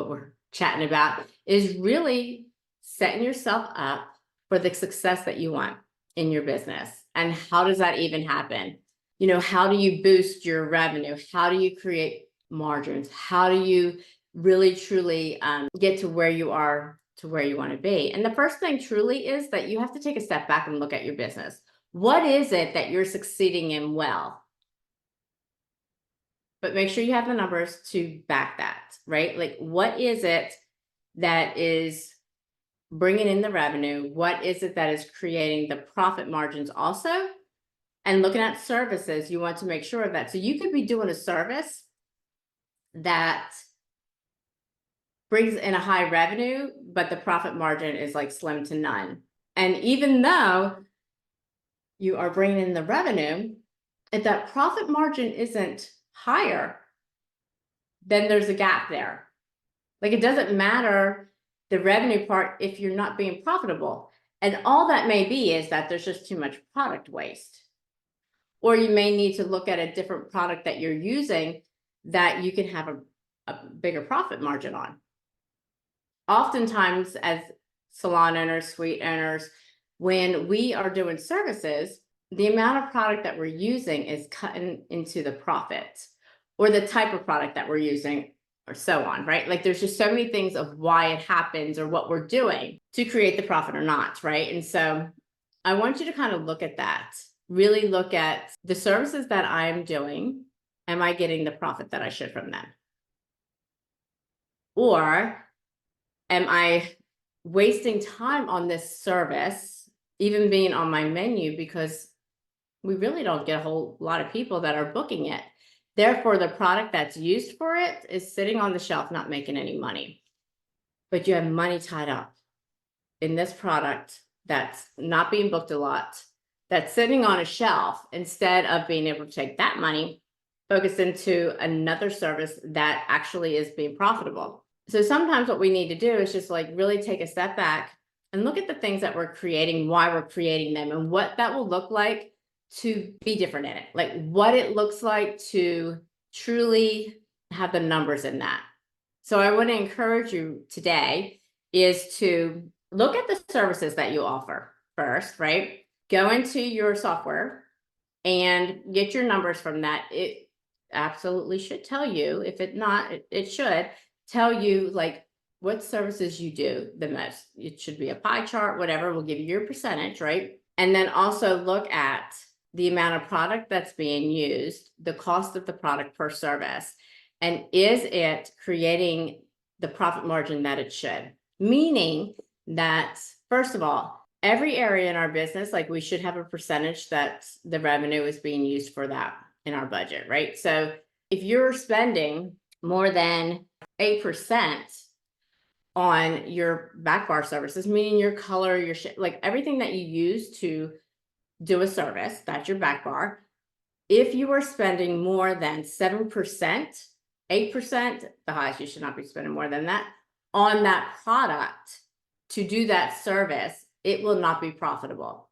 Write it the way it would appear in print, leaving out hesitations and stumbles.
what we're chatting about, is really setting yourself up for the success that you want in your business. And how does that even happen? How do you boost your revenue? How do you create margins? How do you really truly get to where you are, to where you want to be? And the first thing truly is that you have to take a step back and look at your business. What is it that you're succeeding in well? But make sure you have the numbers to back that, right? Like, what is it that is bringing in the revenue? What is it that is creating the profit margins also? And looking at services, you want to make sure of that. So you could be doing a service that brings in a high revenue, but the profit margin is like slim to none. And even though you are bringing in the revenue, if that profit margin isn't higher, then there's a gap there. Like, it doesn't matter the revenue part if you're not being profitable. And all that may be is that there's just too much product waste. Or you may need to look at a different product that you're using that you can have a bigger profit margin on. Oftentimes, as salon owners, suite owners, when we are doing services, the amount of product that we're using is cutting into the profit, or the type of product that we're using, or so on, right? Like, there's just so many things of why it happens or what we're doing to create the profit or not, right? And so I want you to kind of look at that. Really look at the services that I'm doing. Am I getting the profit that I should from them? Or am I wasting time on this service, even being on my menu, because we really don't get a whole lot of people that are booking it. Therefore, the product that's used for it is sitting on the shelf, not making any money. But you have money tied up in this product that's not being booked a lot, that's sitting on a shelf, instead of being able to take that money, focus into another service that actually is being profitable. So sometimes what we need to do is just like really take a step back and look at the things that we're creating, why we're creating them, and what that will look like to be different in it. Like, what it looks like to truly have the numbers in that. So I want to encourage you today is to look at the services that you offer first, right? Go into your software and get your numbers from that. It absolutely should tell you, if it not, it should tell you like what services you do the most. It should be a pie chart, whatever will give you your percentage, right? And then also look at the amount of product that's being used, the cost of the product per service, and is it creating the profit margin that it should? Meaning that, first of all, every area in our business, like, we should have a percentage that the revenue is being used for that in our budget, right? So if you're spending more than 8% on your back bar services, meaning your color, your like everything that you use to do a service, that's your back bar. If you are spending more than 7%, 8%, the highest, you should not be spending more than that on that product to do that service, it will not be profitable.